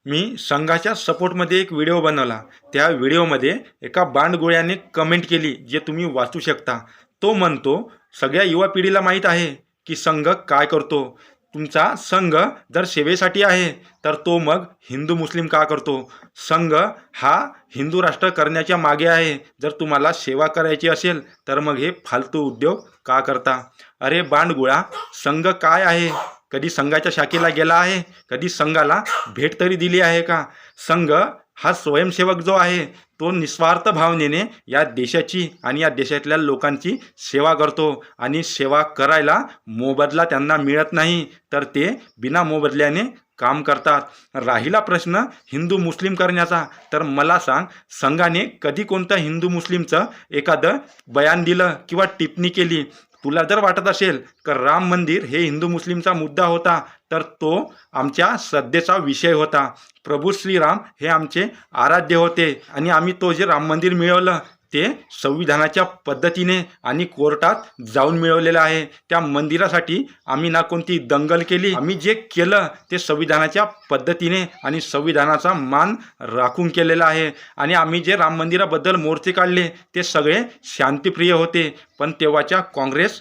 मी संघाच्या सपोर्टमध्ये एक व्हिडिओ बनवला. त्या व्हिडिओमध्ये एका बांडगोळ्याने कमेंट केली, जे तुम्ही वाचू शकता. तो म्हणतो, सगळ्या युवा पिढीला माहीत आहे की संघ काय करतो. तुमचा संघ जर सेवेसाठी आहे तर तो मग हिंदू मुस्लिम का करतो. संघ हा हिंदू राष्ट्र करण्याच्या मागे आहे. जर तुम्हाला सेवा करायची असेल तर मग हे फालतू उद्योग का करता. अरे बांडगोळा, संघ काय आहे. कधी संघाच्या शाखेला गेला आहे. कधी संघाला भेट तरी दिली आहे का. संघ हा स्वयंसेवक जो आहे तो निस्वार्थ भावनेने या देशाची आणि या देशातल्या लोकांची सेवा करतो. आणि सेवा करायला मोबदला त्यांना मिळत नाही, तर ते बिना मोबदल्याने काम करतात. राहिला प्रश्न हिंदू मुस्लिम करण्याचा, तर मला सांग, संघाने कधी कोणतं हिंदू मुस्लिमचं एखादं बयान दिलं किंवा टिप्पणी केली. तुला जर वाटत असेल की राम मंदिर हे हिंदू मुस्लिमचा मुद्दा होता, तर तो आमच्या श्रद्धेचा विषय होता. प्रभू श्रीराम हे आमचे आराध्य होते आणि आम्ही तो जे राम मंदिर मिळवलं ते संविधानाच्या पद्धतीने आणि कोर्टात जाऊन मिळवलेलं आहे. त्या मंदिरासाठी आम्ही ना कोणती दंगल केली. आम्ही जे केलं ते संविधानाच्या पद्धतीने आणि संविधानाचा मान राखून केलेला आहे. आणि आम्ही जे राम मंदिराबद्दल मोर्चे काढले ते सगळे शांतिप्रिय होते. पण तेव्हाच्या काँग्रेस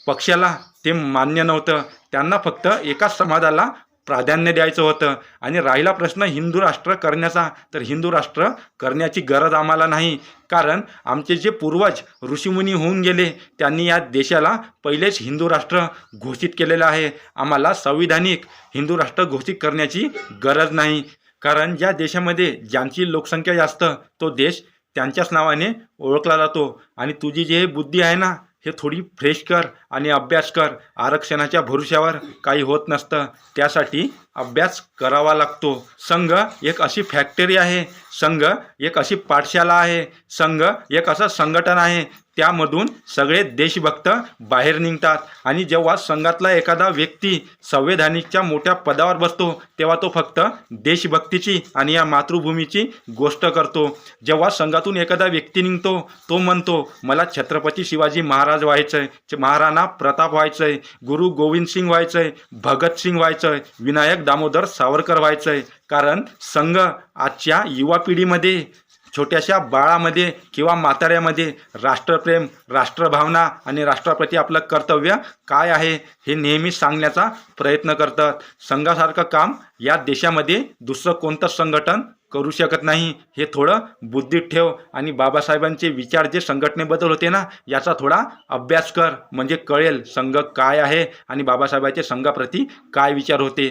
पक्षाला ते मान्य नव्हतं. त्यांना फक्त एकाच समाजाला प्राधान्य द्यायचं होतं. आणि राहिला प्रश्न हिंदू राष्ट्र करण्याचा, तर हिंदू राष्ट्र करण्याची गरज आम्हाला नाही. कारण आमचे जे पूर्वज ऋषीमुनी होऊन गेले त्यांनी या देशाला पहिलेच हिंदू राष्ट्र घोषित केलेलं आहे. आम्हाला संविधानिक हिंदू राष्ट्र घोषित करण्याची गरज नाही. कारण ज्या देशामध्ये ज्यांची लोकसंख्या जास्त तो देश त्यांच्याच नावाने ओळखला जातो. आणि तुझी जी बुद्धी आहे ना, हे थोडी फ्रेश कर आणि अभ्यास कर. आरक्षणाच्या भरोश्यावर काही होत नसतं. त्यासाठी अभ्यास करावा लागतो. संघ एक अशी फॅक्टरी आहे. संघ एक अशी पाठशाला आहे. संघ एक असं संघटन आहे, त्यामधून सगळे देशभक्त बाहेर निघतात. आणि जेव्हा संघातला एखादा व्यक्ती संवैधानिकच्या मोठ्या पदावर बसतो तेव्हा तो फक्त देशभक्तीची आणि या मातृभूमीची गोष्ट करतो. जेव्हा संघातून एखादा व्यक्ती निघतो तो म्हणतो, मला छत्रपती शिवाजी महाराज व्हायचंय, महाराणा प्रताप व्हायचंय, गुरु गोविंद सिंग व्हायचंय, भगतसिंग व्हायचंय, विनायक दामोदर सावरकर व्हायचंय. कारण संघ आजच्या युवा पिढीमध्ये, छोट्याशा बाळामध्ये किंवा म्हाताऱ्यामध्ये राष्ट्रप्रेम, राष्ट्रभावना आणि राष्ट्राप्रती आपलं कर्तव्य काय आहे हे नेहमी सांगण्याचा प्रयत्न करतात. संघासारखं काम या देशामध्ये दुसरं कोणतं संघटन करू शकत नाही. हे थोडं बुद्धीत ठेव. आणि बाबासाहेबांचे विचार जे संघटनेबद्दल होते ना, याचा थोडा अभ्यास कर. म्हणजे कळेल संघ काय आहे आणि बाबासाहेबांचे संघाप्रती काय विचार होते.